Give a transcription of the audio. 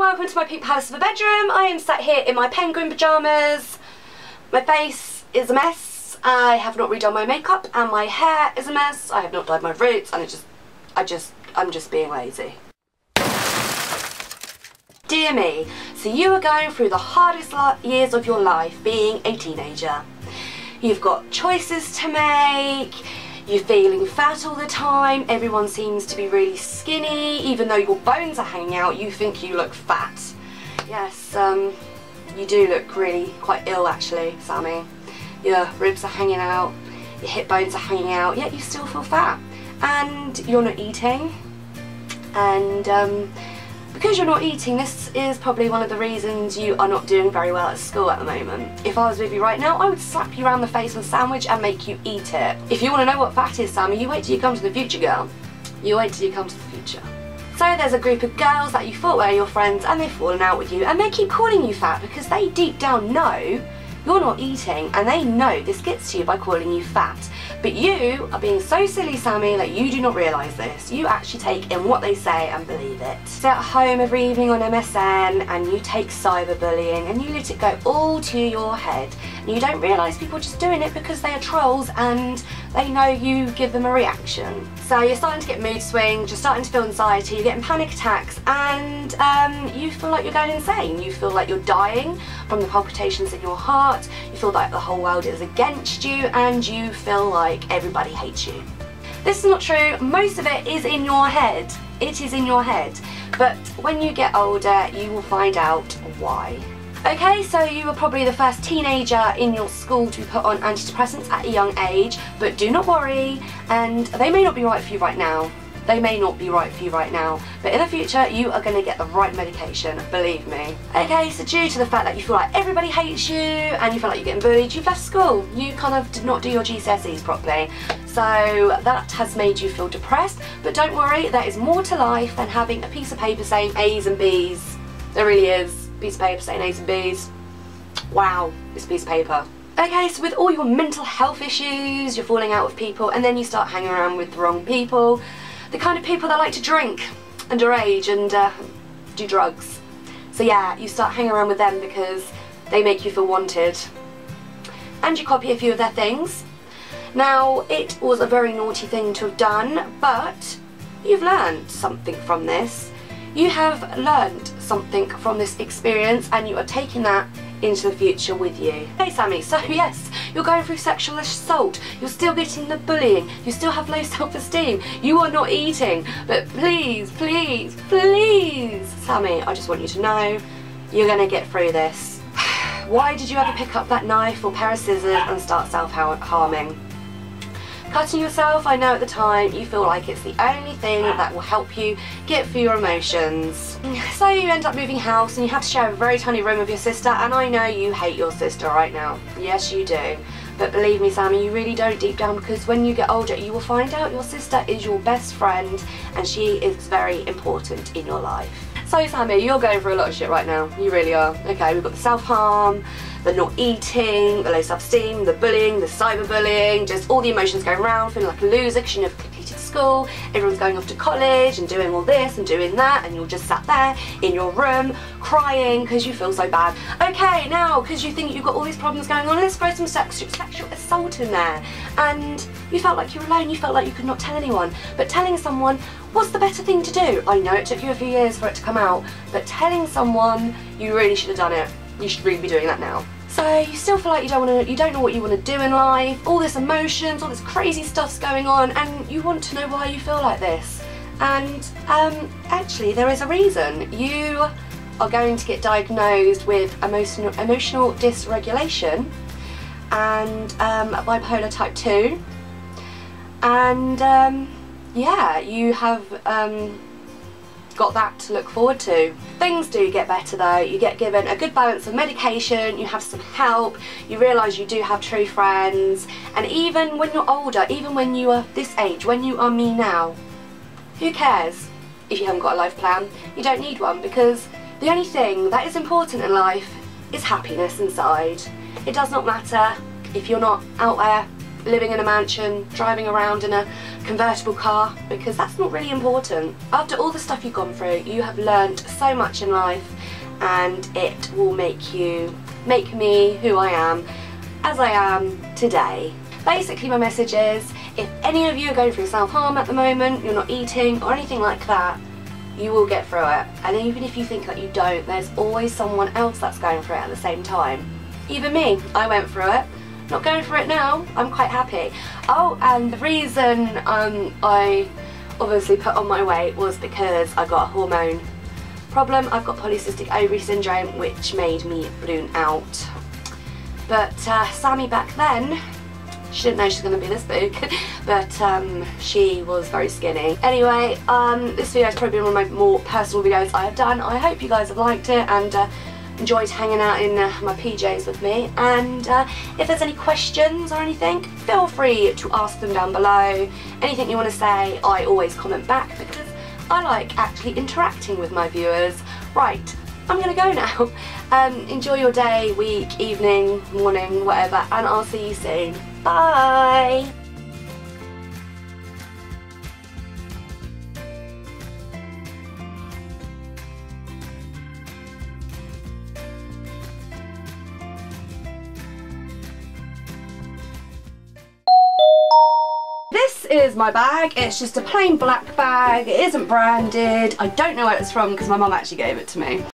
welcome to my pink palace of a bedroom. I am sat here in my penguin pyjamas. My face is a mess. I have not redone my makeup and my hair is a mess. I have not dyed my roots and I'm just being lazy. Dear me, so you are going through the hardest years of your life being a teenager. You've got choices to make. You're feeling fat all the time, everyone seems to be really skinny, even though your bones are hanging out, you think you look fat. Yes, you do look really quite ill actually, Sammy. Your ribs are hanging out, your hip bones are hanging out, yet you still feel fat. And you're not eating, and because you're not eating, this is probably one of the reasons you are not doing very well at school at the moment. If I was with you right now, I would slap you around the face with a sandwich and make you eat it. If you want to know what fat is, Sammy, you wait till you come to the future, girl. You wait till you come to the future. So there's a group of girls that you thought were your friends and they've fallen out with you and they keep calling you fat because they deep down know you're not eating and they know this gets to you by calling you fat. But you are being so silly, Sammy, that you do not realise this. You actually take in what they say and believe it. Sit at home every evening on MSN and you take cyberbullying and you let it go all to your head. And you don't realise people are just doing it because they are trolls and they know you give them a reaction. So you're starting to get mood swings, you're starting to feel anxiety, you're getting panic attacks and you feel like you're going insane. You feel like you're dying from the palpitations in your heart, you feel like the whole world is against you and you feel like everybody hates you. This is not true, most of it is in your head. It is in your head. But when you get older, you will find out why. Okay, so you were probably the first teenager in your school to be put on antidepressants at a young age, but do not worry, and they may not be right for you right now. They may not be right for you right now, but in the future you are going to get the right medication, believe me. Okay, so due to the fact that you feel like everybody hates you and you feel like you're getting bullied, you've left school. You kind of did not do your GCSEs properly. So that has made you feel depressed, but don't worry, there is more to life than having a piece of paper saying A's and B's. There really is. A piece of paper saying A's and B's. Wow, this piece of paper. Okay, so with all your mental health issues, you're falling out with people and then you start hanging around with the wrong people. The kind of people that like to drink, underage and do drugs. So yeah, you start hanging around with them because they make you feel wanted. And you copy a few of their things. Now, it was a very naughty thing to have done, but you've learned something from this. You have learned something from this experience and you are taking that into the future with you. Hey Sammy, so yes, you're going through sexual assault, you're still getting the bullying, you still have low self-esteem, you are not eating, but please, please, please, Sammy, I just want you to know, you're going to get through this. Why did you ever pick up that knife or pair of scissors and start self-harming? Cutting yourself, I know at the time you feel like it's the only thing that will help you get through your emotions. So you end up moving house and you have to share a very tiny room with your sister, and I know you hate your sister right now. Yes, you do. But believe me, Sammy, you really don't deep down, because when you get older you will find out your sister is your best friend and she is very important in your life. So Sammy, you're going through a lot of shit right now. You really are. Okay, we've got the self-harm, the not eating, the low self-esteem, the bullying, the cyberbullying, just all the emotions going around, feeling like a loser because you never completed school, everyone's going off to college and doing all this and doing that, and you're just sat there in your room crying because you feel so bad. Okay, now, because you think you've got all these problems going on, let's throw some sexual assault in there. And you felt like you were alone, you felt like you could not tell anyone, but telling someone was the better thing to do. I know it took you a few years for it to come out, but telling someone, you really should have done it. You should really be doing that now. So you still feel like you don't know what you want to do in life, all this emotions, all this crazy stuff's going on, and you want to know why you feel like this. And actually there is a reason. You are going to get diagnosed with emotional dysregulation and bipolar type 2, and yeah, you have got that to look forward to. Things do get better though. You get given a good balance of medication, you have some help, you realise you do have true friends, and even when you're older, even when you are this age, when you are me now, who cares if you haven't got a life plan? You don't need one, because the only thing that is important in life is happiness inside. It does not matter if you're not out there living in a mansion, driving around in a convertible car, because that's not really important. After all the stuff you've gone through, you have learned so much in life, and it will make me who I am, as I am today. Basically my message is, if any of you are going through self-harm at the moment, you're not eating or anything like that, you will get through it. And even if you think that you don't, there's always someone else that's going through it at the same time. Even me, I went through it. Not going through it now, I'm quite happy. Oh, and the reason I obviously put on my weight was because I got a hormone problem. I've got polycystic ovary syndrome, which made me balloon out. But Sammy back then, she didn't know she was going to be this big, but she was very skinny. Anyway, this video has probably been one of my more personal videos I have done. I hope you guys have liked it and enjoyed hanging out in my PJs with me. And if there's any questions or anything, feel free to ask them down below. Anything you want to say, I always comment back because I like actually interacting with my viewers. Right, I'm going to go now. Enjoy your day, week, evening, morning, whatever, and I'll see you soon. Bye! This is my bag. It's just a plain black bag. It isn't branded. I don't know where it's from because my mum actually gave it to me.